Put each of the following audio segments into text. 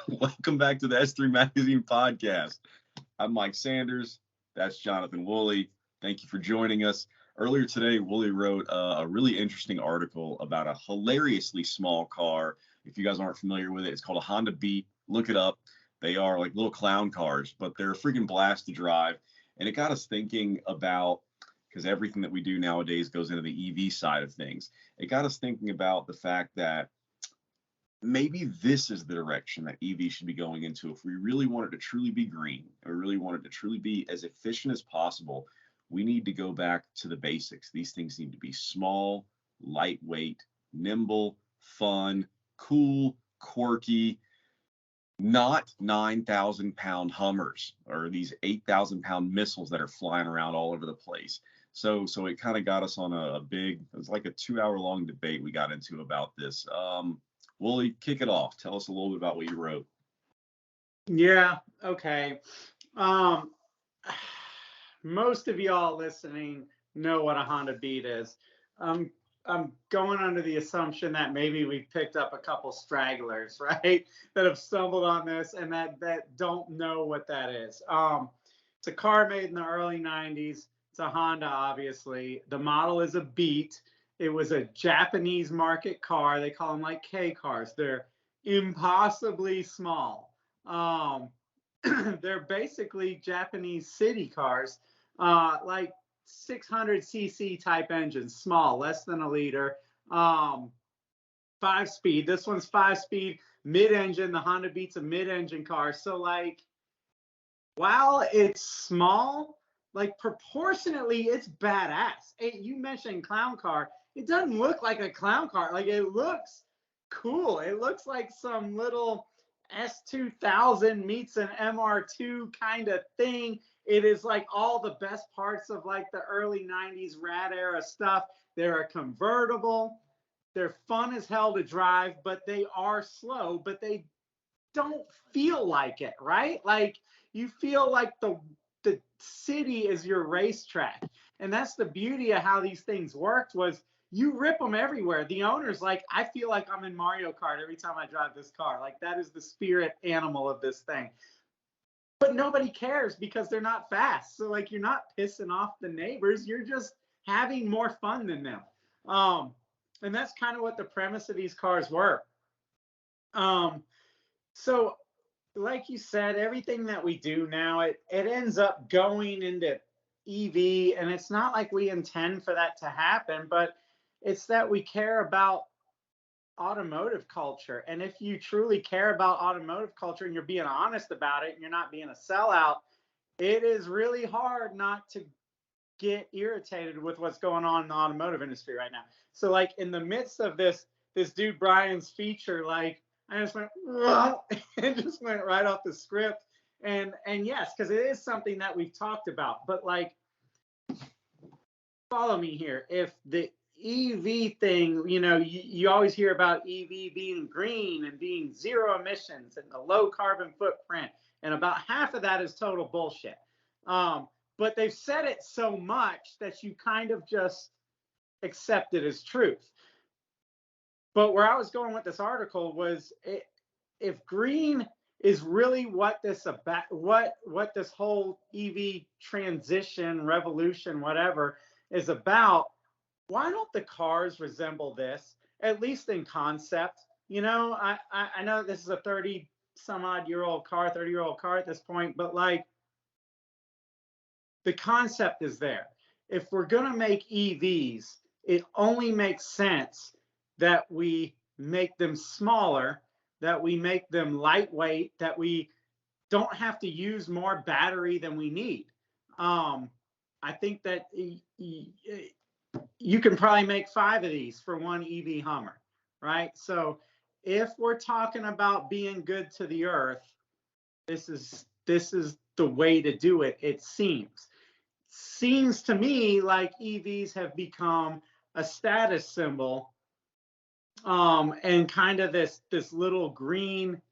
Welcome back to the S3 Magazine podcast. I'm Mike Sanders. That's Jonathan Woolley. Thank you for joining us. Earlier today, Woolley wrote a really interesting article about a hilariously small car. If you guys aren't familiar with it, it's called a Honda Beat. Look it up. They are like little clown cars, but they're a freaking blast to drive. And it got us thinking about, because everything that we do nowadays goes into the EV side of things. It got us thinking about the fact that maybe this is the direction that EV should be going into. If we really want it to truly be green, or really want it to truly be as efficient as possible, we need to go back to the basics. These things need to be small, lightweight, nimble, fun, cool, quirky, not 9,000-pound Hummers or these 8,000-pound missiles that are flying around all over the place. So it kind of got us on a big, it was like a 2-hour-long debate we got into about this. Woolley, kick it off. Tell us a little bit about what you wrote. Yeah, okay. Most of y'all listening know what a Honda Beat is. I'm going under the assumption that maybe we've picked up a couple stragglers, right, that have stumbled on this and that don't know what that is. It's a car made in the early 90s. It's a Honda, obviously. The model is a Beat. It was a Japanese market car. They call them like K cars. They're impossibly small. They're basically Japanese city cars, like 600cc type engines, small, less than a liter, 5-speed. This one's 5-speed, mid-engine. The Honda Beat's a mid-engine car. So like, while it's small, like proportionately, it's badass. You mentioned clown car. It doesn't look like a clown car. Like, it looks cool. It looks like some little S2000 meets an MR2 kind of thing. It is like all the best parts of like the early 90s rad era stuff. They're a convertible. They're fun as hell to drive, but they are slow, but they don't feel like it, right? Like, you feel like the city is your racetrack. And that's the beauty of how these things worked, was you rip them everywhere. The owner's like, I feel like I'm in Mario Kart every time I drive this car. Like, that is the spirit animal of this thing. But nobody cares because they're not fast. So like, you're not pissing off the neighbors. You're just having more fun than them. And that's kind of what the premise of these cars were. So like you said, everything that we do now, it ends up going into EV, and it's not like we intend for that to happen, but it's that we care about automotive culture. And if you truly care about automotive culture and you're being honest about it and you're not being a sellout, it is really hard not to get irritated with what's going on in the automotive industry right now. So like, in the midst of this dude Brian's feature, like, I just went, and just went right off the script. And yes, because it is something that we've talked about. But like, follow me here. If the EV thing, you always hear about EV being green and being zero emissions and the low carbon footprint, and about half of that is total bullshit. But they've said it so much that you kind of just accept it as truth. But where I was going with this article was, if green is really what this about, what this whole EV transition, revolution, whatever is about, why don't the cars resemble this, at least in concept? I know this is a 30-some-odd-year-old car, 30-year-old car at this point, but like, the concept is there. If we're going to make EVs, it only makes sense that we make them smaller, that we make them lightweight, that we don't have to use more battery than we need. I think that you can probably make 5 of these for one EV Hummer, right? So if we're talking about being good to the earth, this is the way to do it. It seems to me like EVs have become a status symbol, and kind of this little green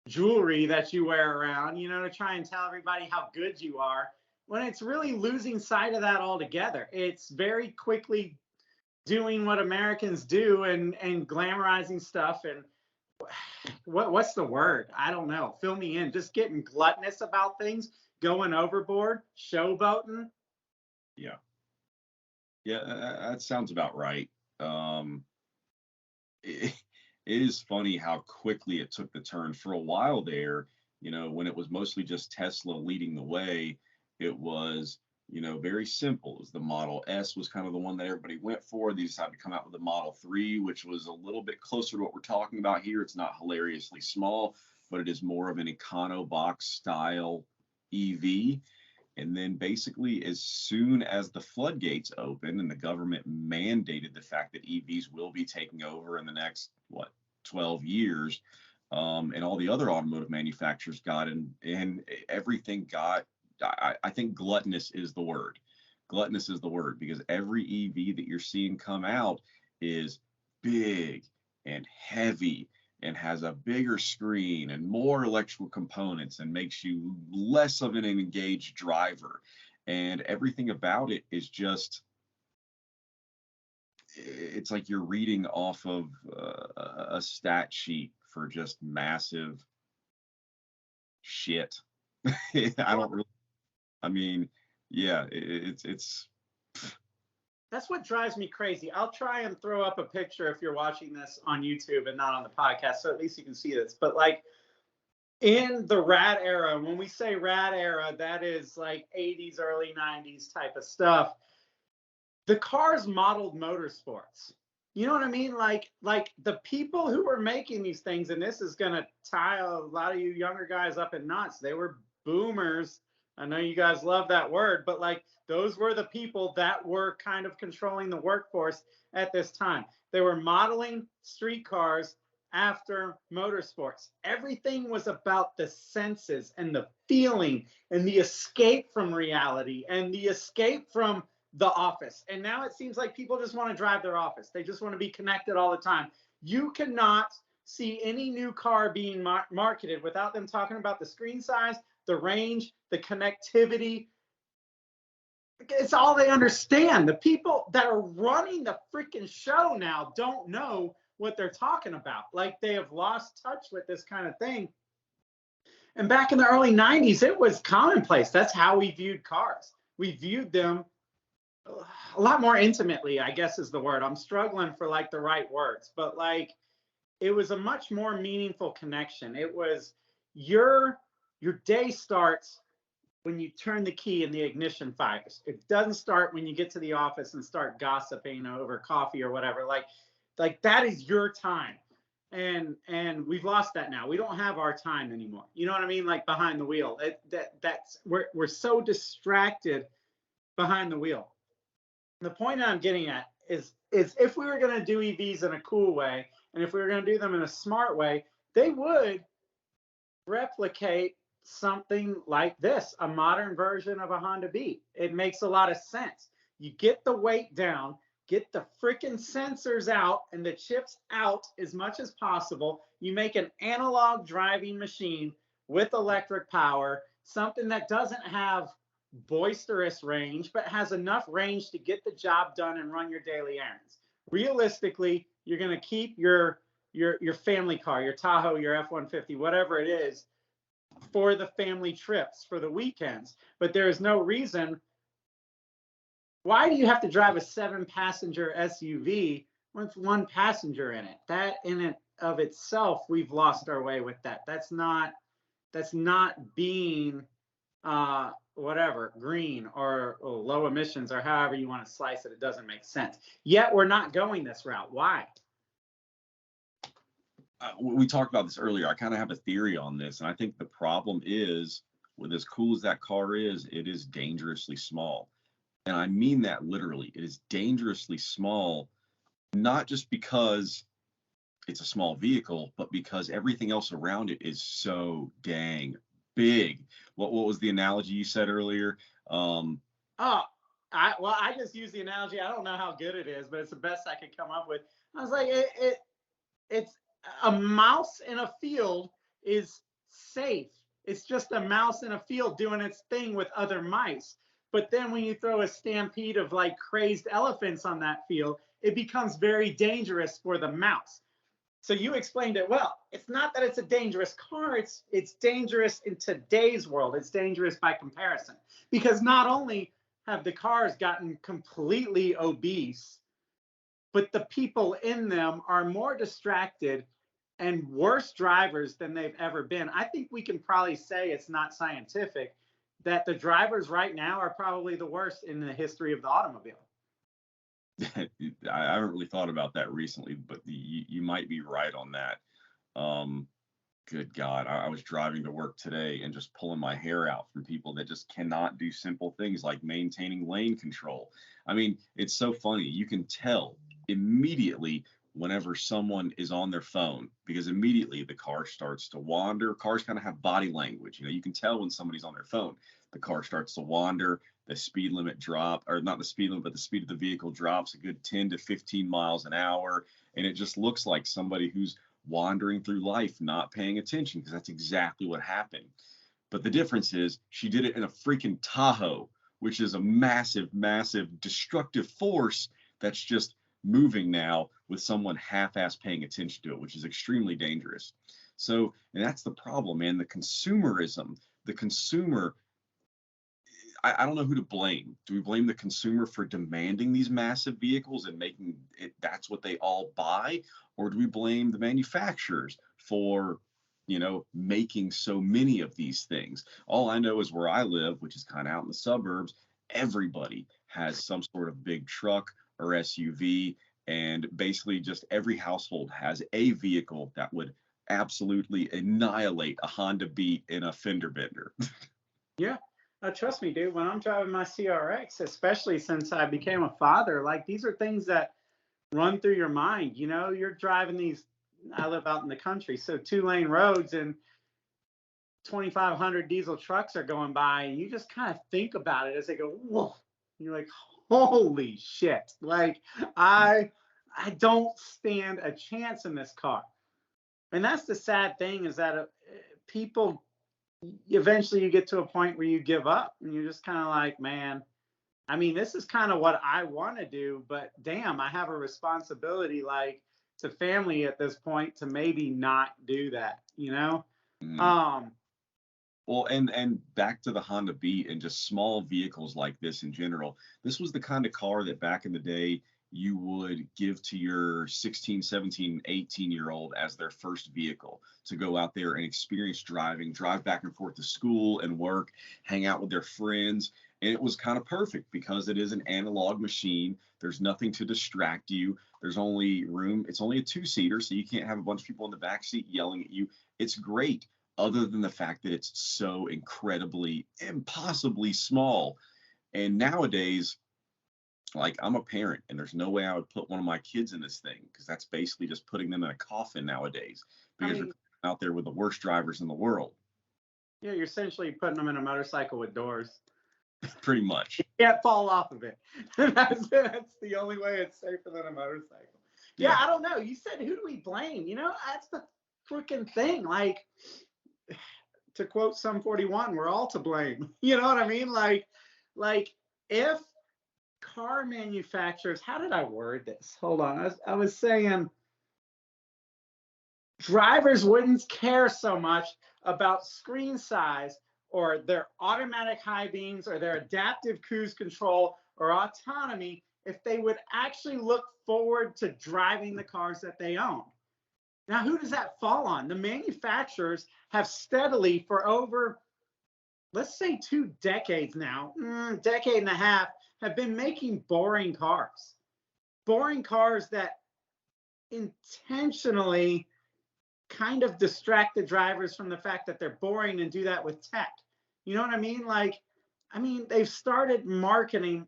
jewelry that you wear around, to try and tell everybody how good you are, when it's really losing sight of that altogether. It's very quickly doing what Americans do and glamorizing stuff and what's the word? I don't know. Fill me in. Just getting gluttonous about things, going overboard, showboating. Yeah. Yeah, that sounds about right. Um, it, it is funny how quickly it took the turn for a while there. When it was mostly just Tesla leading the way, it was, very simple. It was the Model S was kind of the one that everybody went for. They decided to come out with the Model 3, which was a little bit closer to what we're talking about here. It's not hilariously small, but it is more of an econo box style EV. And then basically, as soon as the floodgates opened and the government mandated the fact that EVs will be taking over in the next, 12 years, and all the other automotive manufacturers got in, and everything got, I think gluttonous is the word. Gluttonous is the word because every EV that you're seeing come out is big and heavy and has a bigger screen and more electrical components and makes you less of an engaged driver. And everything about it is just, it's like you're reading off of a stat sheet for just massive shit. I don't really, I mean, yeah, it's, That's what drives me crazy. I'll try and throw up a picture if you're watching this on YouTube and not on the podcast, so at least you can see this. But like in the rad era, when we say rad era, that is like 80s, early 90s type of stuff. The cars modeled motorsports. You know what I mean? Like the people who were making these things, and this is gonna tie a lot of you younger guys up in knots. They were boomers. I know you guys love that word, but like those were the people that were kind of controlling the workforce at this time. They were modeling street cars after motorsports. Everything was about the senses and the feeling and the escape from reality and the escape from the office. And now it seems like people just want to drive their office. They just want to be connected all the time. You cannot see any new car being marketed without them talking about the screen size, the range, the connectivity. It's all they understand. The people that are running the freaking show now don't know what they're talking about. Like they have lost touch with this kind of thing. And back in the early 90s, it was commonplace. That's how we viewed cars. We viewed them a lot more intimately, I guess is the word. I'm struggling for like the right words, but like it was a much more meaningful connection. It was your day starts when you turn the key and the ignition fires. It doesn't start when you get to the office and start gossiping over coffee or whatever. Like that is your time. And we've lost that now. We don't have our time anymore. You know what I mean? Like behind the wheel. We're so distracted behind the wheel. The point I'm getting at is if we were going to do EVs in a cool way, and if we were going to do them in a smart way, they would replicate something like this, a modern version of a Honda Beat. It makes a lot of sense. You get the weight down, get the freaking sensors out and the chips out as much as possible. You make an analog driving machine with electric power, something that doesn't have boisterous range, but has enough range to get the job done and run your daily errands. Realistically, you're going to keep your family car, your Tahoe, your F-150, whatever it is, for the family trips, for the weekends. But there is no reason. Why do you have to drive a 7-passenger SUV with 1 passenger in it? That in and of itself, we've lost our way with that. That's not being whatever, green or low emissions or however you want to slice it. It doesn't make sense. Yet we're not going this route. Why? We talked about this earlier. I kind of have a theory on this, and I think the problem is, with as cool as that car is, it is dangerously small. And I mean that literally. It is dangerously small, not just because it's a small vehicle, but because everything else around it is so dang big. What was the analogy you said earlier? I just use the analogy. I don't know how good it is, but it's the best I could come up with. I was like, it's a mouse in a field is safe. It's just a mouse in a field doing its thing with other mice. But then when you throw a stampede of like crazed elephants on that field, it becomes very dangerous for the mouse. So you explained it well. It's not that it's a dangerous car, it's dangerous in today's world. It's dangerous by comparison. Because not only have the cars gotten completely obese, but the people in them are more distracted and worse drivers than they've ever been. I think we can probably say, it's not scientific, that the drivers right now are probably the worst in the history of the automobile. I haven't really thought about that recently, but you might be right on that. Good God, I was driving to work today and just pulling my hair out from people that just cannot do simple things like maintaining lane control. I mean, it's so funny. You can tell immediately whenever someone is on their phone, because immediately the car starts to wander. Cars kind of have body language. You know, you can tell when somebody's on their phone. The car starts to wander, the speed limit drop, or not the speed limit, but the speed of the vehicle drops a good 10 to 15 miles an hour. And it just looks like somebody who's wandering through life, not paying attention, because that's exactly what happened. But the difference is she did it in a freaking Tahoe, which is a massive, massive destructive force that's just moving now with someone half-ass paying attention to it, which is extremely dangerous. So, and that's the problem, man. The consumerism, the consumer, I don't know who to blame. Do we blame the consumer for demanding these massive vehicles and making it that's what they all buy? Or do we blame the manufacturers for, you know, making so many of these things? All I know is where I live, which is kind of out in the suburbs, everybody has some sort of big truck or SUV. And basically just every household has a vehicle that would absolutely annihilate a Honda Beat in a fender bender. Yeah. Trust me, dude, when I'm driving my CRX, especially since I became a father, like these are things that run through your mind. You know, you're driving these, I live out in the country, so 2-lane roads and 2,500 diesel trucks are going by, and you just kind of think about it as they go, whoa. And you're like, holy shit. Like, I don't stand a chance in this car. And that's the sad thing, is that people, eventually you get to a point where you give up and you're just kind of like, man, I mean, this is kind of what I want to do, but damn, I have a responsibility like to family at this point to maybe not do that, you know? Mm. Well, and back to the Honda Beat and just small vehicles like this in general. This was the kind of car that back in the day you would give to your 16, 17, 18-year-old as their first vehicle to go out there and experience driving, drive back and forth to school and work, hang out with their friends. And it was kind of perfect because it is an analog machine. There's nothing to distract you. There's only room. It's only a two-seater, so you can't have a bunch of people in the back seat yelling at you. It's great, other than the fact that it's so incredibly, impossibly small. And nowadays, like, I'm a parent and there's no way I would put one of my kids in this thing, because that's basically just putting them in a coffin nowadays, because you're out there with the worst drivers in the world. Yeah, you're essentially putting them in a motorcycle with doors. Pretty much. You can't fall off of it. That's the only way it's safer than a motorcycle. Yeah, I don't know. You said, who do we blame? You know, that's the freaking thing. Like, to quote Sum 41, we're all to blame. You know what I mean? Like if car manufacturers, how did I word this? Hold on. I was saying drivers wouldn't care so much about screen size or their automatic high beams or their adaptive cruise control or autonomy if they would actually look forward to driving the cars that they own. Now, who does that fall on? The manufacturers have steadily, for over, let's say 2 decades now, decade and a half, have been making boring cars. Boring cars that intentionally kind of distract the drivers from the fact that they're boring and do that with tech. You know what I mean? Like, I mean, they've started marketing.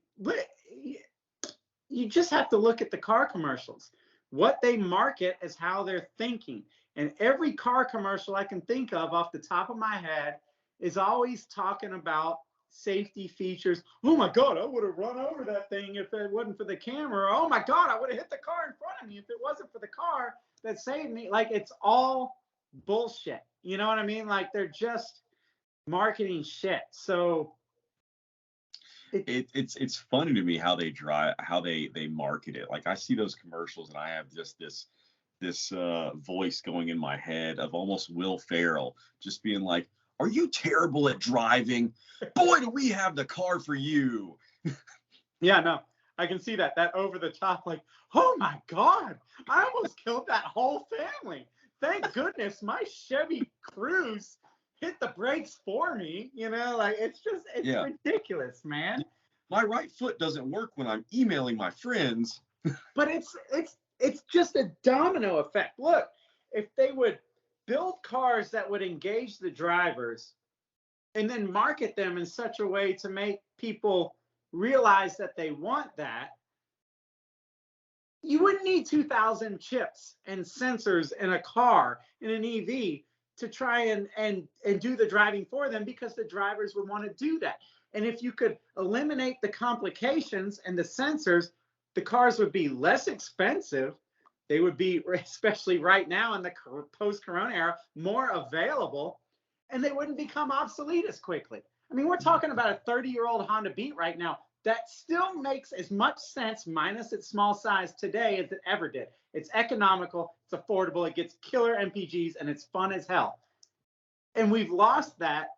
You just have to look at the car commercials. What they market is how they're thinking. And every car commercial I can think of off the top of my head is always talking about safety features. Oh my God, I would have run over that thing if it wasn't for the camera. Oh my God, I would have hit the car in front of me if it wasn't for the car that saved me. Like, it's all bullshit. You know what I mean? Like, they're just marketing shit. So it's funny to me how they market it. Like, I see those commercials and I have just this this voice going in my head of almost Will Ferrell, just being like, "Are you terrible at driving? Boy, do we have the car for you." Yeah, no, I can see that over the top, like, oh my God, I almost killed that whole family. Thank goodness my Chevy Cruze hit the brakes for me. Like it's Yeah. ridiculous, man. My right foot doesn't work when I'm emailing my friends. But it's just a domino effect. Look, if they would build cars that would engage the drivers and then market them in such a way to make people realize that they want that, you wouldn't need 2,000 chips and sensors in a car, in an EV, to try and do the driving for them, because the drivers would want to do that. And if you could eliminate the complications and the sensors, the cars would be less expensive. They would be, especially right now in the post-corona era, more available, and they wouldn't become obsolete as quickly. I mean, we're talking about a 30-year-old Honda Beat right now that still makes as much sense, minus its small size, today as it ever did. It's economical, it's affordable, it gets killer MPGs, and it's fun as hell. And we've lost that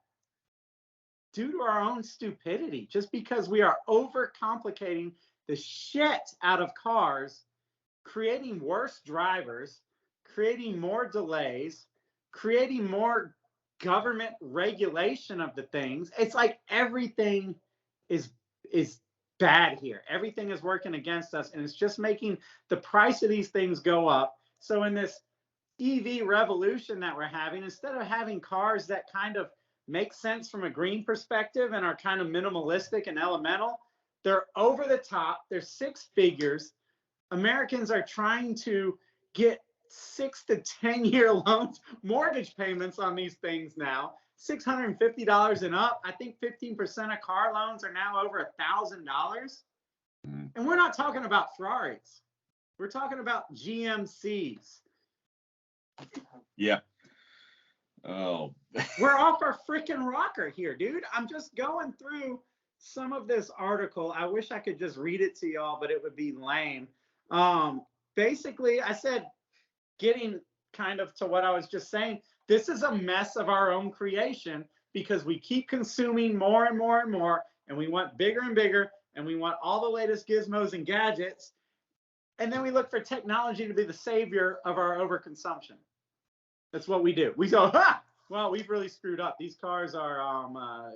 due to our own stupidity, just because we are overcomplicating the shit out of cars, creating worse drivers, creating more delays, creating more government regulation of the things. It's like everything is bad here. Everything is working against us, and it's just making the price of these things go up. So in this EV revolution that we're having, instead of having cars that kind of make sense from a green perspective and are kind of minimalistic and elemental, they're over the top, they're six figures. Americans are trying to get 6 to 10 year loans, mortgage payments on these things now, $650 and up. I think 15% of car loans are now over $1,000. And we're not talking about Ferraris. We're talking about GMCs. Yeah. Oh. We're off our freaking rocker here, dude. I'm just going through some of this article. I wish I could just read it to y'all, but it would be lame. Basically, I said, getting kind of to what I was just saying, this is a mess of our own creation, because we keep consuming more and more and more, and we want bigger and bigger, and we want all the latest gizmos and gadgets, and then we look for technology to be the savior of our overconsumption. That's what we do. We go, ha! Well, we've really screwed up. These cars are,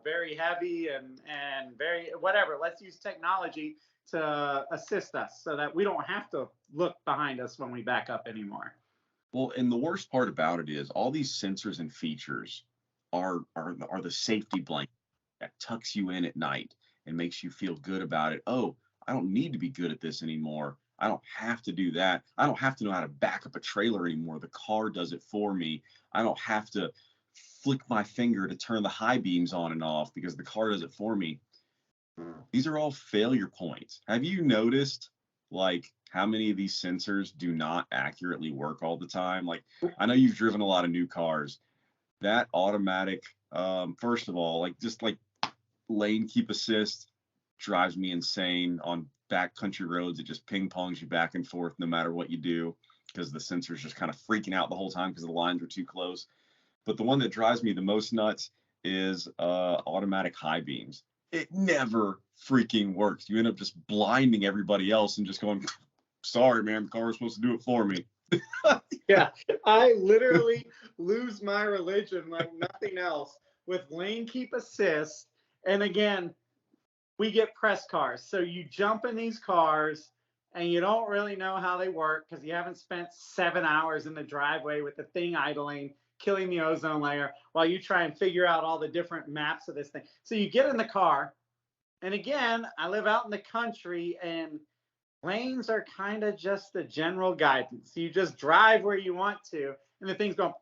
very heavy and very whatever. Let's use technology to assist us so that we don't have to look behind us when we back up anymore. Well, and the worst part about it is all these sensors and features are the safety blanket that tucks you in at night and makes you feel good about it. Oh, I don't need to be good at this anymore. I don't have to do that. I don't have to know how to back up a trailer anymore. The car does it for me. I don't have to flick my finger to turn the high beams on and off because the car does it for me. These are all failure points. Have you noticed, like, how many of these sensors do not accurately work all the time? Like, I know you've driven a lot of new cars. That automatic, first of all, just lane keep assist drives me insane on backcountry roads. It just ping pongs you back and forth no matter what you do, because the sensor's just kind of freaking out the whole time because the lines are too close. But the one that drives me the most nuts is automatic high beams. It never freaking works. You end up just blinding everybody else and just going, sorry, man, the car was supposed to do it for me. Yeah, I literally lose my religion like nothing else with lane keep assist. And again, we get press cars. So you jump in these cars and you don't really know how they work because you haven't spent 7 hours in the driveway with the thing idling, killing the ozone layer, while you try and figure out all the different maps of this thing. So you get in the car, and again, I live out in the country, and lanes are kind of just the general guidance. You just drive where you want to, and the thing's going,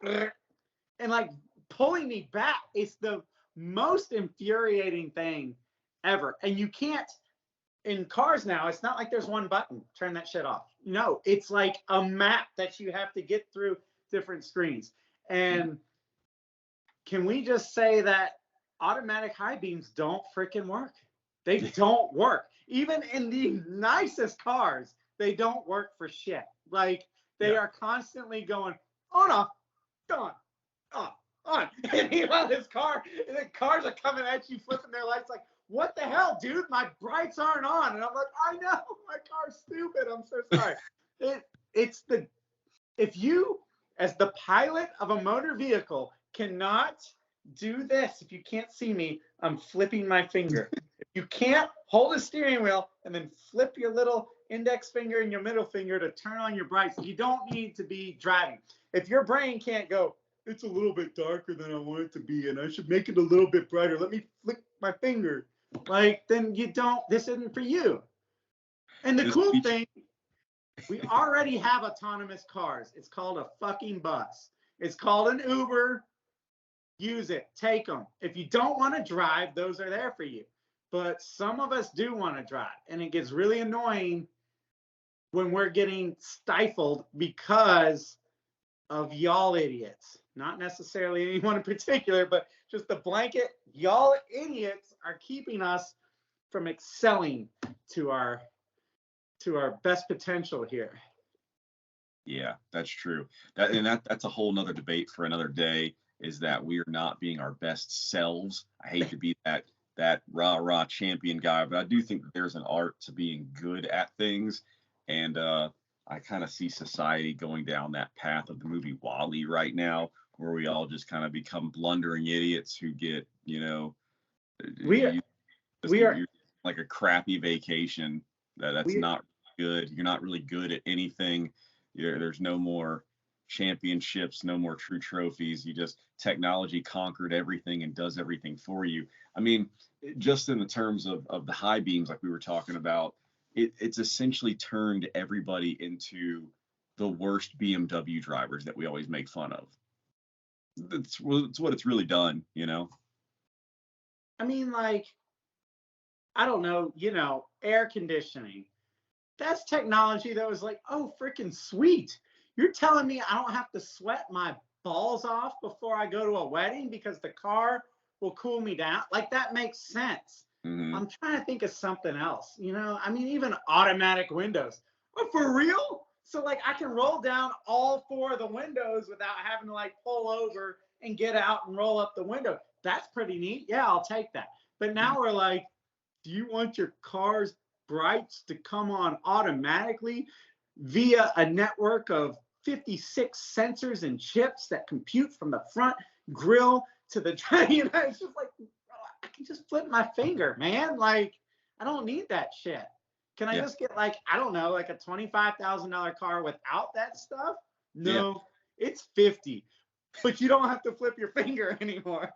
and like pulling me back. It's the most infuriating thing ever. And you can't, in cars now, it's not like there's one button, turn that shit off. No, it's like a map that you have to get through different screens. And can we just say that automatic high beams don't freaking work? They don't work. Even in the nicest cars, they don't work for shit. Like, They are constantly going on, off, on. And meanwhile, the cars are coming at you, flipping their lights like, what the hell, dude? My brights aren't on. And I'm like, I know, my car's stupid. I'm so sorry. If you, as the pilot of a motor vehicle, cannot do this, if you can't see me, I'm flipping my finger. If you can't hold a steering wheel and then flip your little index finger and your middle finger to turn on your brights, you don't need to be driving. If your brain can't go, it's a little bit darker than I want it to be, and I should make it a little bit brighter, let me flick my finger, like, then this isn't for you. And the cool thing, we already have autonomous cars. It's called a fucking bus. It's called an Uber. Use it. Take them. If you don't want to drive, those are there for you. But some of us do want to drive. And it gets really annoying when we're getting stifled because of y'all idiots. Not necessarily anyone in particular, but just the blanket, y'all idiots are keeping us from excelling to our best potential here. Yeah, that's true. That's a whole nother debate for another day, is that we are not being our best selves. I hate to be that rah champion guy, but I do think that there's an art to being good at things. And I kind of see society going down that path of the movie WALL-E right now, where we all just kind of become blundering idiots who get, we are like a crappy vacation. That's not good. You're not really good at anything. There's no more championships, no more true trophies. Technology conquered everything and does everything for you. I mean, just in the terms of the high beams, like we were talking about, it's essentially turned everybody into the worst BMW drivers that we always make fun of. It's what it's really done, I mean, like, I don't know, air conditioning. That's technology that was like, oh, freaking sweet. You're telling me I don't have to sweat my balls off before I go to a wedding because the car will cool me down? Like, that makes sense. Mm-hmm. I'm trying to think of something else, I mean, even automatic windows. Oh, for real? So, like, I can roll down all 4 of the windows without having to, like, pull over and get out and roll up the window. That's pretty neat. Yeah, I'll take that. But now we're like, do you want your car's brights to come on automatically via a network of 56 sensors and chips that compute from the front grill to the It's just like, I can just flip my finger, man. Like, I don't need that shit. Can I just get, like, I don't know, like a $25,000 car without that stuff? No, it's 50, but you don't have to flip your finger anymore.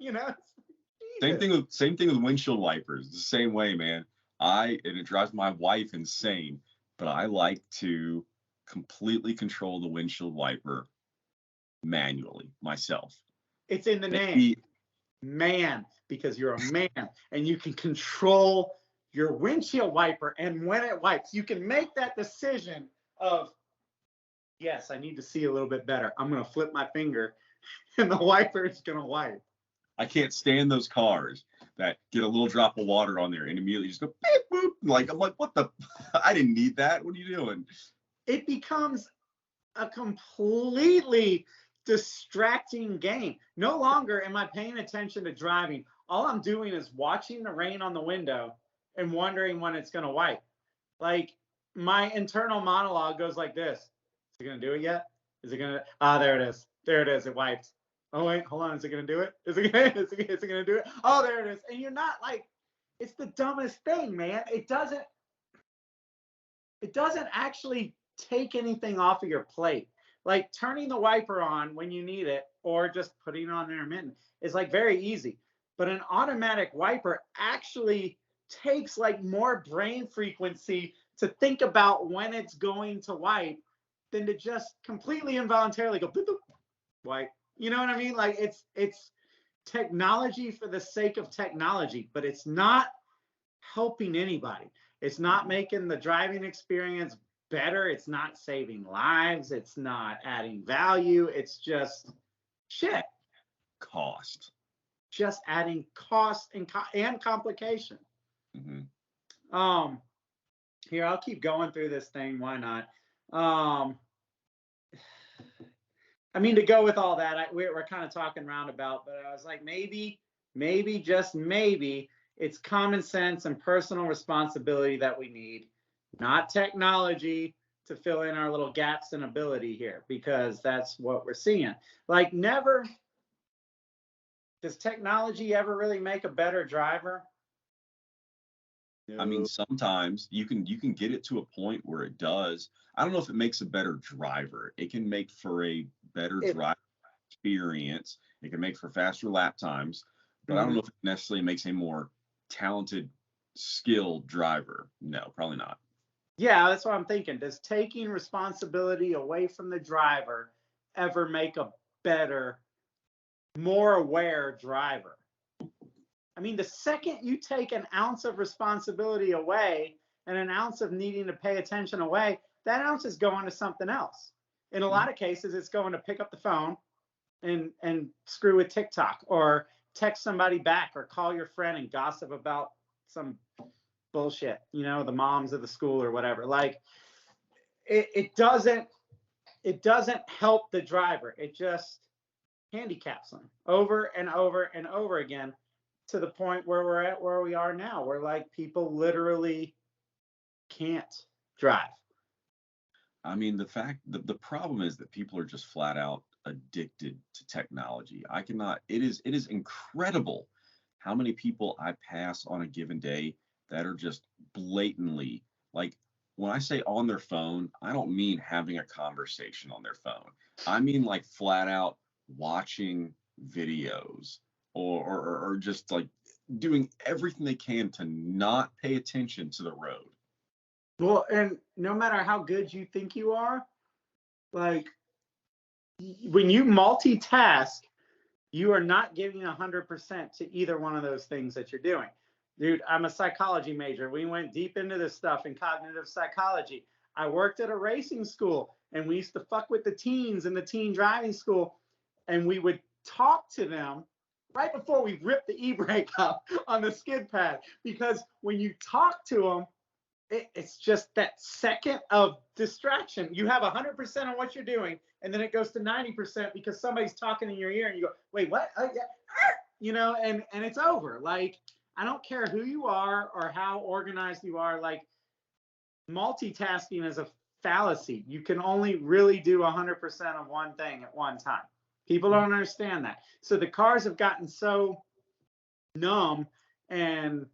Same thing with windshield wipers. The same way, man. And it drives my wife insane, but I like to completely control the windshield wiper manually myself. It's in the name. Man, because you're a man and you can control your windshield wiper, and when it wipes, you can make that decision of, yes, I need to see a little bit better. I'm going to flip my finger and the wiper is going to wipe. I can't stand those cars that get a little drop of water on there and immediately just go beep, boop. I'm like, what the? I didn't need that. What are you doing? It becomes a completely distracting game. No longer am I paying attention to driving. All I'm doing is watching the rain on the window and wondering when it's going to wipe. Like, my internal monologue goes like this. Is it going to do it yet? Is it going to? Ah, there it is. There it is. It wiped. Oh, wait, hold on. Is it going to do it? Is it going to do it? Oh, there it is. And you're not, like, it's the dumbest thing, man. It doesn't actually take anything off of your plate. Like, turning the wiper on when you need it or just putting it on intermittent is, like, very easy. But an automatic wiper actually takes, like, more brain frequency to think about when it's going to wipe than to just completely involuntarily go, boop, boop, wipe. You know what I mean? Like, it's technology for the sake of technology, but it's not helping anybody. It's not making the driving experience better. It's not saving lives. It's not adding value. It's just shit. Cost. Just adding cost and complication. Mm-hmm. Here, I'll keep going through this thing. Why not? I mean, to go with all that, we're kind of talking roundabout, but I was like, maybe, just maybe, it's common sense and personal responsibility that we need, not technology to fill in our little gaps in ability here, because that's what we're seeing. Like, never does technology ever really make a better driver? I mean, sometimes you can get it to a point where it does. I don't know if it makes a better driver. It can make for a better driver experience. It can make for faster lap times, but I don't know if it necessarily makes a more talented, skilled driver. No, probably not. Yeah, that's what I'm thinking. Does taking responsibility away from the driver ever make a better, more aware driver? I mean, the second you take an ounce of responsibility away and an ounce of needing to pay attention away, that ounce is going to something else. In a lot of cases, it's going to pick up the phone and screw with TikTok, or text somebody back, or call your friend and gossip about some bullshit, the moms of the school or whatever. Like, it doesn't help the driver. It just handicaps them over and over and over again, to the point where we're at where we are now, where like people literally can't drive. I mean, the problem is that people are just flat out addicted to technology. It is incredible how many people I pass on a given day that are just blatantly, like, when I say on their phone, I don't mean having a conversation on their phone. I mean like flat out watching videos, or just like doing everything they can to not pay attention to the road. Well, and no matter how good you think you are, like, when you multitask, you are not giving 100% to either one of those things that you're doing. Dude, I'm a psychology major. We went deep into this stuff in cognitive psychology. I worked at a racing school, and we used to fuck with the teens in the teen driving school, and we would talk to them right before we ripped the e-brake up on the skid pad, because when you talk to them, it's just that second of distraction. You have 100% on what you're doing, and then it goes to 90% because somebody's talking in your ear, and you go, wait, what? Yeah. And it's over. Like, I don't care who you are or how organized you are. Like, multitasking is a fallacy. You can only really do 100% of one thing at one time. People don't understand that. So the cars have gotten so numb and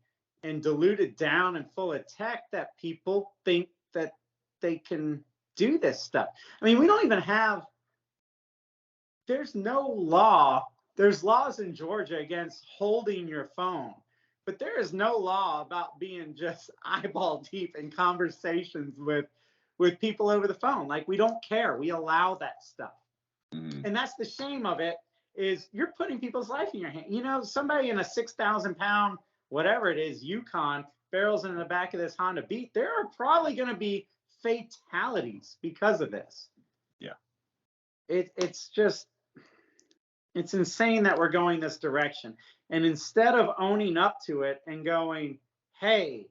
diluted down and full of tech that people think that they can do this stuff. I mean, we don't even have, there's no law. There's laws in Georgia against holding your phone, but there is no law about being just eyeball deep in conversations with people over the phone. Like, we don't care. We allow that stuff. And that's the shame of it, is you're putting people's life in your hand. Somebody in a 6,000 pound, whatever it is, Yukon, barrels in the back of this Honda Beat, there are probably going to be fatalities because of this. Yeah. It's insane that we're going this direction. And instead of owning up to it and going, hey,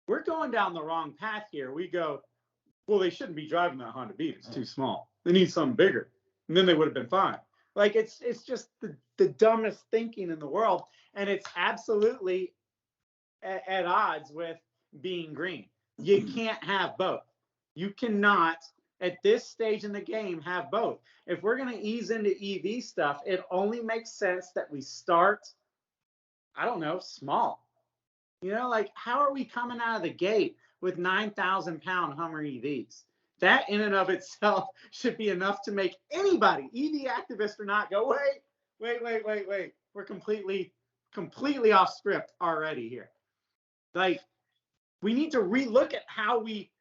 we're going down the wrong path here, we go, well, they shouldn't be driving that Honda Beat. It's too small. They need something bigger. And then they would have been fine. Like, it's just the dumbest thinking in the world. And it's absolutely at odds with being green. You can't have both. You cannot, at this stage in the game, have both. If we're going to ease into EV stuff, it only makes sense that we start, I don't know, small. Like, how are we coming out of the gate with 9,000 pound Hummer EVs? That in and of itself should be enough to make anybody, EV activist or not, go, wait. We're completely off script already here. Like, we need to relook at how we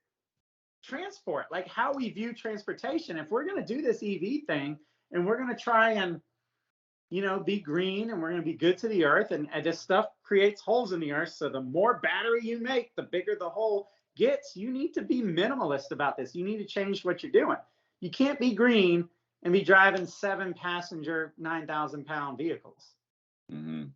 transport, like how we view transportation. If we're going to do this EV thing and we're going to try and, be green, and we're going to be good to the earth, and this stuff creates holes in the earth. So the more battery you make, the bigger the hole gets. You need to be minimalist about this. You need to change what you're doing. You can't be green and be driving 7-passenger, 9,000 pound vehicles. Mm-hmm.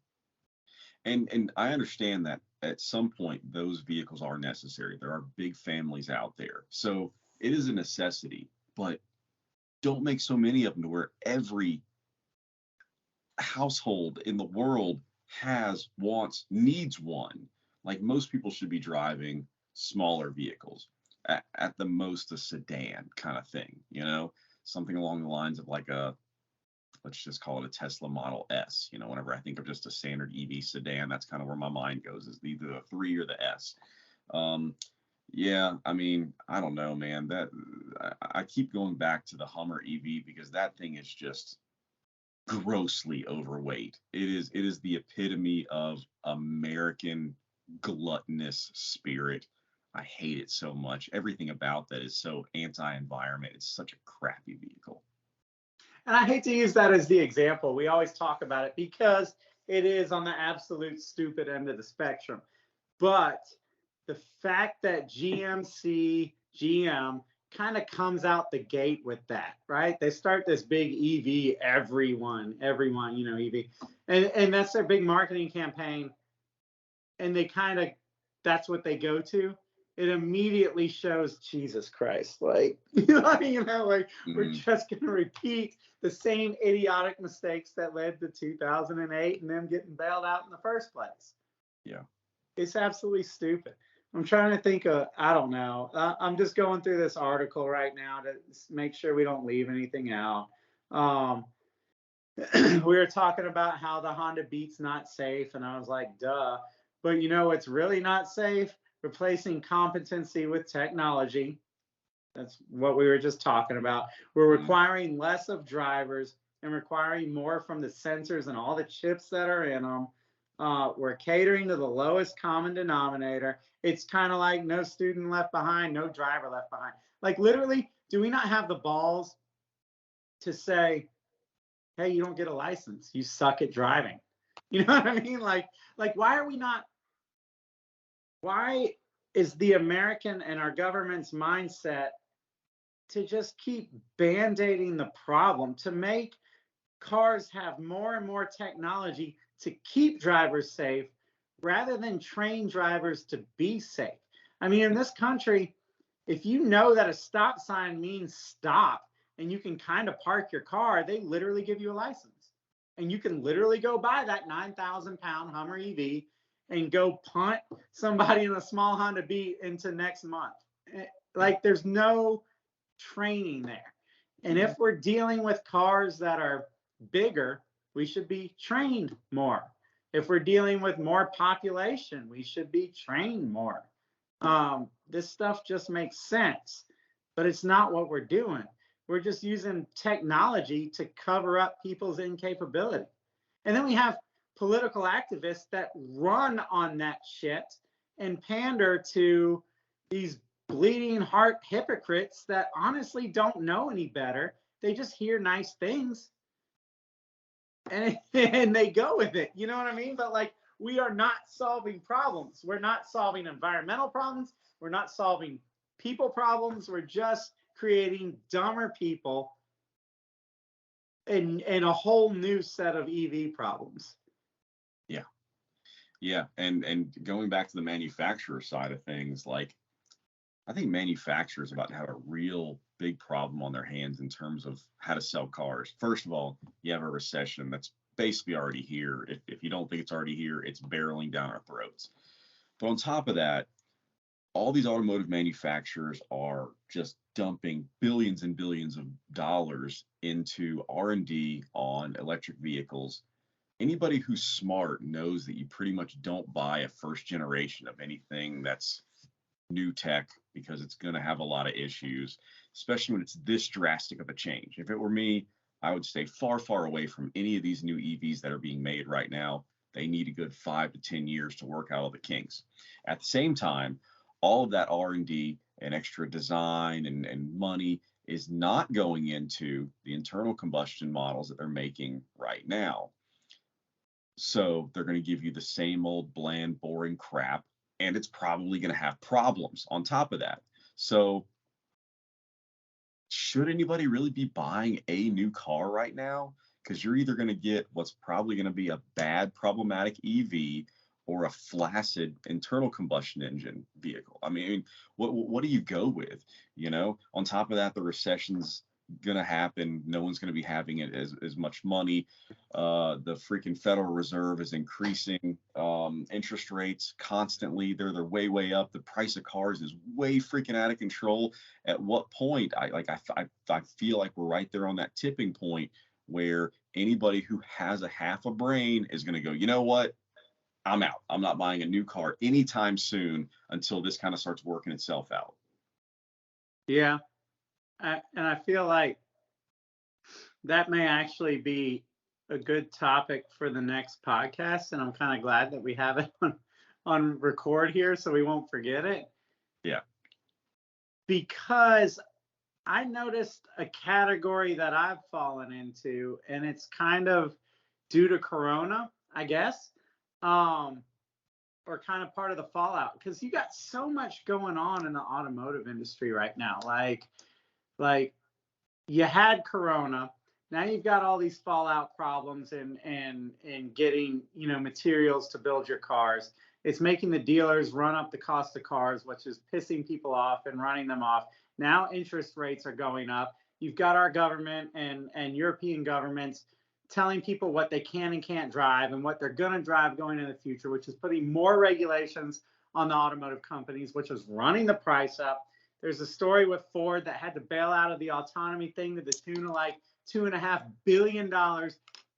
And I understand that at some point those vehicles are necessary. There are big families out there, so it is a necessity. But don't make so many of them to where every household in the world has, wants, needs one. Like most people should be driving smaller vehicles, at the most a sedan kind of thing, something along the lines of like let's just call it a Tesla Model S. Whenever I think of just a standard EV sedan, that's kind of where my mind goes, is either the 3 or the S. Yeah, I mean, I don't know, man. That I keep going back to the Hummer EV because that thing is just grossly overweight. It is the epitome of American gluttonous spirit. I hate it so much. Everything about that is so anti-environment. It's such a crappy vehicle. And I hate to use that as the example. We always talk about it because it is on the absolute stupid end of the spectrum. But the fact that GM kind of comes out the gate with that, right? They start this big EV, everyone, EV. And that's their big marketing campaign. And they kind of, that's what they go to. It immediately shows Jesus Christ. Like, we're just going to repeat the same idiotic mistakes that led to 2008 and them getting bailed out in the first place. Yeah. It's absolutely stupid. I'm trying to think of, I don't know. I'm just going through this article right now to make sure we don't leave anything out. We were talking about how the Honda Beat's not safe, and I was like, duh. But it's really not safe? Replacing competency with technology. That's what we were just talking about. We're requiring less of drivers and requiring more from the sensors and all the chips that are in them. We're catering to the lowest common denominator. It's kind of like no student left behind, no driver left behind. Like literally, do we not have the balls to say, hey, you don't get a license, you suck at driving? You know what I mean? Like why are we not, why is the American and our government's mindset to just keep band-aiding the problem, to make cars have more and more technology to keep drivers safe rather than train drivers to be safe? I mean, in this country, if you know that a stop sign means stop and you can kind of park your car, they literally give you a license. And you can literally go buy that 9,000-pound Hummer EV and go punt somebody in a small Honda Beat into next month. Like, there's no training there. And if we're dealing with cars that are bigger, we should be trained more. If we're dealing with more population, we should be trained more. This stuff just makes sense, but it's not what we're doing. We're just using technology to cover up people's incapability. And then we have political activists that run on that shit and pander to these bleeding heart hypocrites that honestly don't know any better. They just hear nice things and they go with it. You know what I mean? But like, we are not solving problems. We're not solving environmental problems. We're not solving people problems. We're just creating dumber people and a whole new set of EV problems. Yeah. Yeah. And going back to the manufacturer side of things, like, I think manufacturers are about to have a real big problem on their hands in terms of how to sell cars. First of all, you have a recession that's basically already here. If you don't think it's already here, it's barreling down our throats. But on top of that, all these automotive manufacturers are just dumping billions and billions of dollars into R&D on electric vehicles. Anybody who's smart knows that you pretty much don't buy a first generation of anything that's new tech, because it's going to have a lot of issues, especially when it's this drastic of a change. If it were me, I would stay far, far away from any of these new EVs that are being made right now. They need a good 5 to 10 years to work out all the kinks. At the same time, all of that R&D and extra design and money is not going into the internal combustion models that they're making right now. So they're going to give you the same old bland, boring crap, and it's probably going to have problems on top of that. So should anybody really be buying a new car right now? Because you're either going to get what's probably going to be a bad, problematic EV or a flaccid internal combustion engine vehicle. I mean, what do you go with? On top of that, the recession's gonna happen. No one's gonna be having it as much money. The freaking Federal Reserve is increasing interest rates constantly. They're way up. The price of cars is way freaking out of control. At what point I feel like we're right there on that tipping point where anybody who has a half a brain is gonna go, you know what? I'm out. I'm not buying a new car anytime soon until this kind of starts working itself out. Yeah. And I feel like that may actually be a good topic for the next podcast. And I'm kind of glad that we have it on record here so we won't forget it. Yeah. Because I noticed a category that I've fallen into, and it's kind of due to Corona, I guess, or kind of part of the fallout, because you got so much going on in the automotive industry right now. Like you had Corona, now you've got all these fallout problems and getting, materials to build your cars. It's making the dealers run up the cost of cars, which is pissing people off and running them off. Now interest rates are going up. You've got our government and European governments telling people what they can and can't drive and what they're going to drive going in the future, which is putting more regulations on the automotive companies, which is running the price up. There's a story with Ford that had to bail out of the autonomy thing to the tune of like $2.5 billion.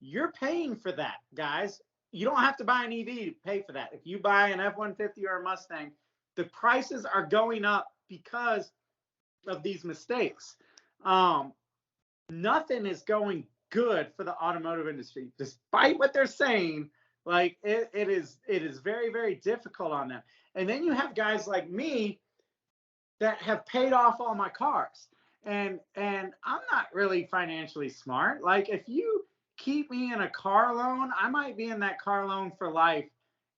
You're paying for that, guys. You don't have to buy an EV to pay for that. If you buy an F-150 or a Mustang, the prices are going up because of these mistakes. Nothing is going good for the automotive industry, despite what they're saying. Like it is very, very difficult on them. And then you have guys like me that have paid off all my cars, and I'm not really financially smart. Like if you keep me in a car loan, I might be in that car loan for life,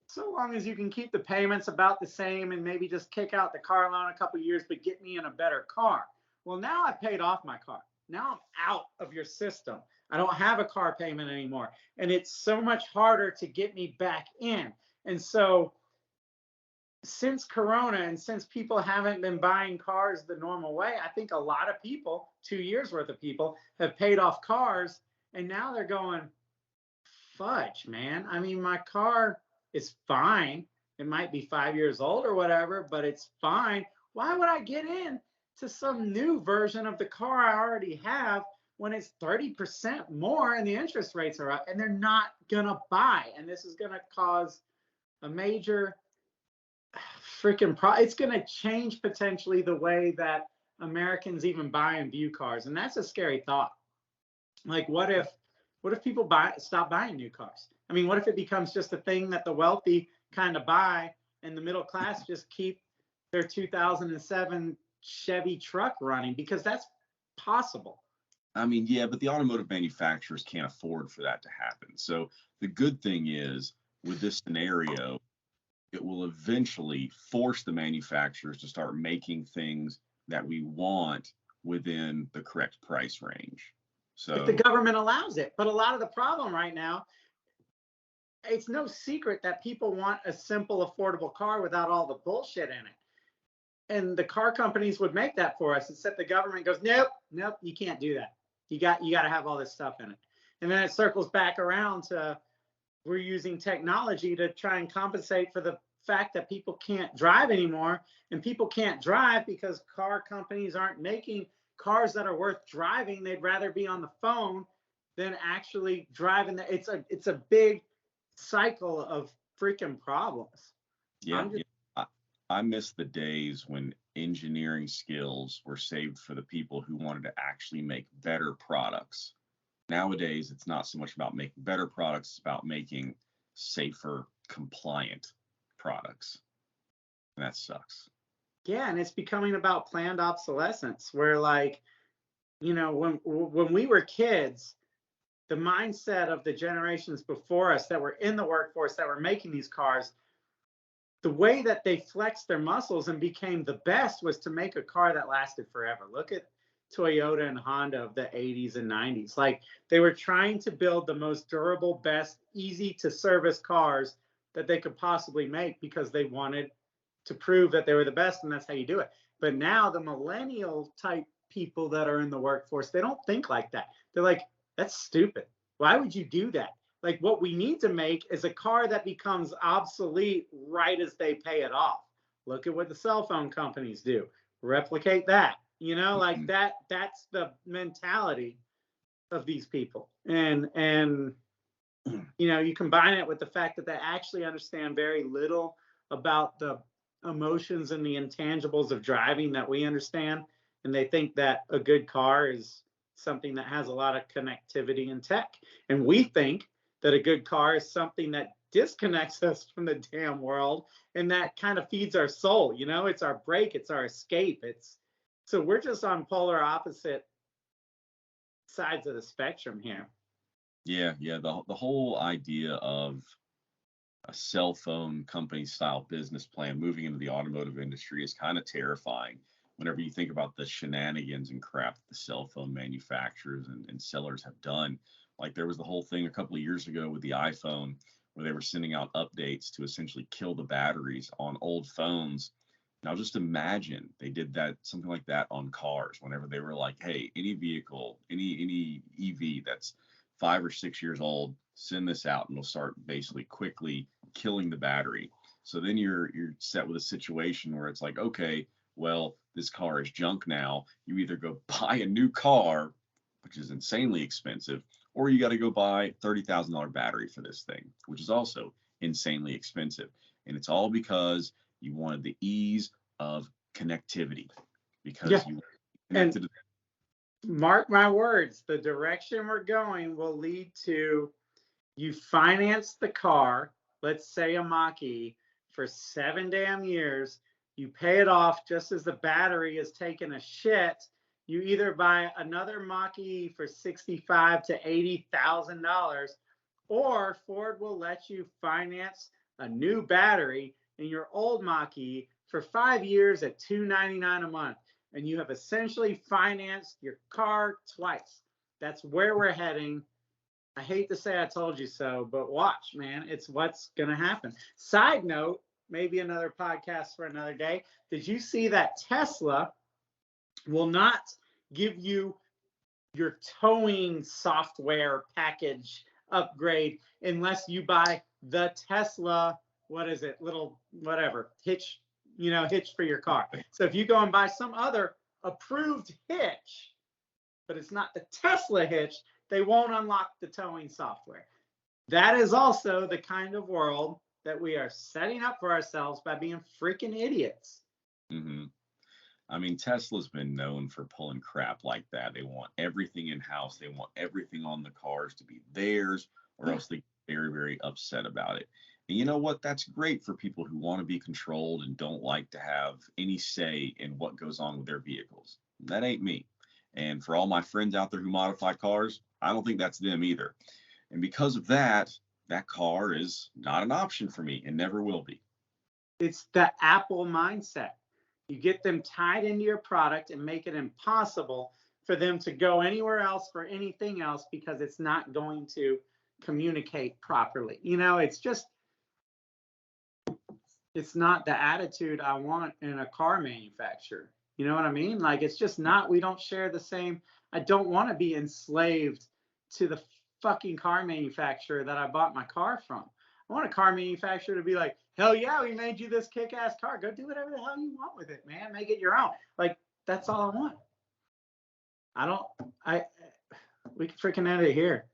so long as you can keep the payments about the same and maybe just kick out the car loan a couple of years, but get me in a better car. Well, now I paid off my car. Now I'm out of your system. I don't have a car payment anymore. And it's so much harder to get me back in. And so since Corona and since people haven't been buying cars the normal way, I think a lot of people, 2 years worth of people, have paid off cars. And now they're going, fudge, man. I mean, my car is fine. It might be 5 years old or whatever, but it's fine. Why would I get in to some new version of the car I already have when it's 30% more and the interest rates are up, and they're not going to buy? And this is going to cause a major freaking problem. It's going to change potentially the way that Americans even buy and view cars. And that's a scary thought. Like, what if people stop buying new cars? I mean, what if it becomes just a thing that the wealthy kind of buy and the middle class just keep their 2007 Chevy truck running? Because that's possible. I mean, yeah, but the automotive manufacturers can't afford for that to happen. So the good thing is, with this scenario, it will eventually force the manufacturers to start making things that we want within the correct price range. So if the government allows it. But a lot of the problem right now, it's no secret that people want a simple, affordable car without all the bullshit in it. And the car companies would make that for us, except the government goes, nope, you can't do that. You got to have all this stuff in it. And then it circles back around to we're using technology to try and compensate for the fact that people can't drive anymore. And people can't drive because car companies aren't making cars that are worth driving. They'd rather be on the phone than actually driving. It's a big cycle of freaking problems. Yeah, I miss the days when engineering skills were saved for the people who wanted to actually make better products. Nowadays, it's not so much about making better products, it's about making safer, compliant products. And that sucks. Yeah, and it's becoming about planned obsolescence, where when we were kids, the mindset of the generations before us that were in the workforce that were making these cars, the way that they flexed their muscles and became the best was to make a car that lasted forever. Look at Toyota and Honda of the 80s and 90s. Like, they were trying to build the most durable, best, easy to service cars that they could possibly make because they wanted to prove that they were the best, and that's how you do it. But now the millennial type people that are in the workforce, they don't think like that. They're like, that's stupid. Why would you do that? Like, what we need to make is a car that becomes obsolete right as they pay it off. Look at what the cell phone companies do. Replicate that. You know, like that's the mentality of these people. And you know, you combine it with the fact that they actually understand very little about the emotions and the intangibles of driving that we understand, and they think that a good car is something that has a lot of connectivity and tech, and we think that a good car is something that disconnects us from the damn world and that kind of feeds our soul. You know, it's our break, it's our escape. It's so we're just on polar opposite sides of the spectrum here. Yeah, yeah. The whole idea of a cell phone company style business plan moving into the automotive industry is kind of terrifying whenever you think about the shenanigans and crap that the cell phone manufacturers and sellers have done. Like there was the whole thing a couple of years ago with the iPhone where they were sending out updates to essentially kill the batteries on old phones. Now just imagine they did that, something like that on cars whenever they were like, hey, any vehicle, any EV that's 5 or 6 years old, send this out and we'll start basically quickly killing the battery. So then you're set with a situation where it's like, okay, well, this car is junk now. You either go buy a new car, which is insanely expensive, or you got to go buy $30,000 battery for this thing, which is also insanely expensive. And it's all because you wanted the ease of connectivity because you connected. Mark my words, the direction we're going will lead to you finance the car, let's say a Mach-E, for 7 damn years. You pay it off just as the battery is taking a shit. You either buy another Mach-E for $65,000 to $80,000, or Ford will let you finance a new battery in your old Mach-E for 5 years at $299 a month. And you have essentially financed your car twice. That's where we're heading. I hate to say I told you so, but watch, man. It's what's going to happen. Side note, maybe another podcast for another day. Did you see that Tesla will not give you your towing software package upgrade unless you buy the Tesla, what is it, little whatever, hitch for your car. So if you go and buy some other approved hitch, but it's not the Tesla hitch, they won't unlock the towing software. That is also the kind of world that we are setting up for ourselves by being freaking idiots. Mm-hmm. I mean, Tesla's been known for pulling crap like that. They want everything in-house. They want everything on the cars to be theirs, or else they get very, very upset about it. And you know what? That's great for people who want to be controlled and don't like to have any say in what goes on with their vehicles. That ain't me. And for all my friends out there who modify cars, I don't think that's them either. And because of that, that car is not an option for me and never will be. It's the Apple mindset. You get them tied into your product and make it impossible for them to go anywhere else for anything else because it's not going to communicate properly. You know, it's not the attitude I want in a car manufacturer. You know what I mean? Like, it's just not, we don't share the same. I don't want to be enslaved to the fucking car manufacturer that I bought my car from. I want a car manufacturer to be like, hell yeah, we made you this kick-ass car. Go do whatever the hell you want with it, man. Make it your own. Like, that's all I want. We can freaking end it here.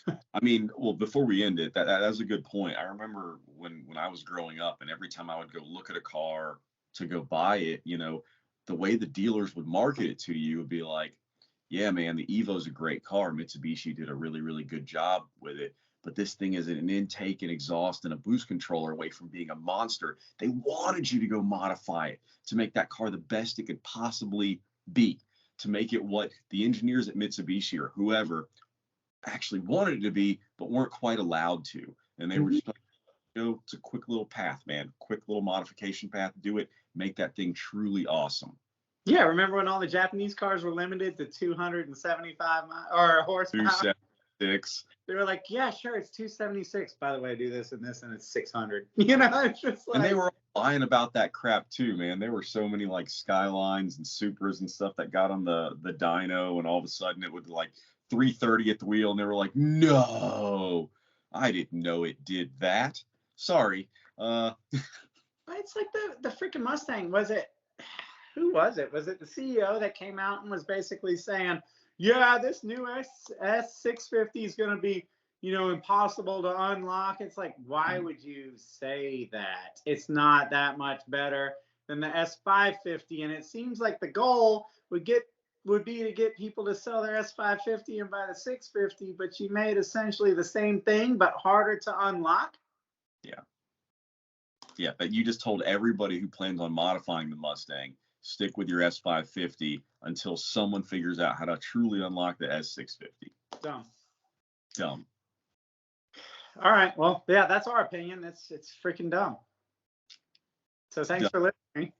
I mean, well, before we end it, that's a good point. I remember when I was growing up, and every time I would go look at a car to go buy it, you know, the way the dealers would market it to you would be like, yeah, man, the Evo's a great car. Mitsubishi did a really, really good job with it. But this thing is an intake and exhaust and a boost controller away from being a monster. They wanted you to go modify it to make that car the best it could possibly be, to make it what the engineers at Mitsubishi or whoever actually wanted it to be, but weren't quite allowed to. And they were just like, it's a quick little path, man, quick little modification path, do it, make that thing truly awesome. Yeah, remember when all the Japanese cars were limited to 275 horsepower? 6. They were like, yeah, sure, it's 276. By the way, do this and this, and it's 600. You know, it's just like. And they were lying about that crap too, man. There were so many like Skylines and Supras and stuff that got on the dyno, and all of a sudden it would like 330 at the wheel, and they were like, no, I didn't know it did that. Sorry. It's like the freaking Mustang. Was it? Who was it? Was it the CEO that came out and was basically saying, yeah, this new S650 is going to be, you know, impossible to unlock? It's like, why would you say that? It's not that much better than the S550, and it seems like the goal would be to get people to sell their S550 and buy the 650, but you made essentially the same thing but harder to unlock. Yeah, but you just told everybody who plans on modifying the Mustang, stick with your S550 until someone figures out how to truly unlock the S650. Dumb. All right. Well, yeah, that's our opinion. It's freaking dumb. So thanks for listening.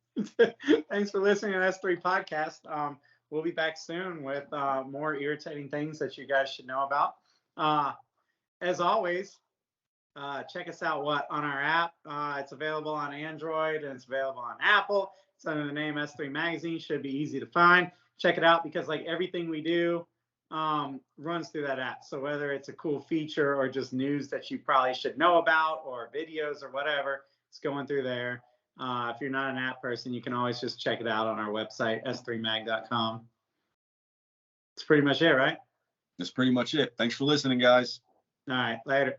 Thanks for listening to S3 Podcast. We'll be back soon with more irritating things that you guys should know about. As always, check us out on our app. It's available on Android and it's available on Apple. It's under the name S3 Magazine. Should be easy to find. Check it out because like everything we do runs through that app. So whether it's a cool feature or just news that you probably should know about or videos or whatever, it's going through there. If you're not an app person, you can always just check it out on our website, s3mag.com. That's pretty much it, right? That's pretty much it. Thanks for listening, guys. All right, later.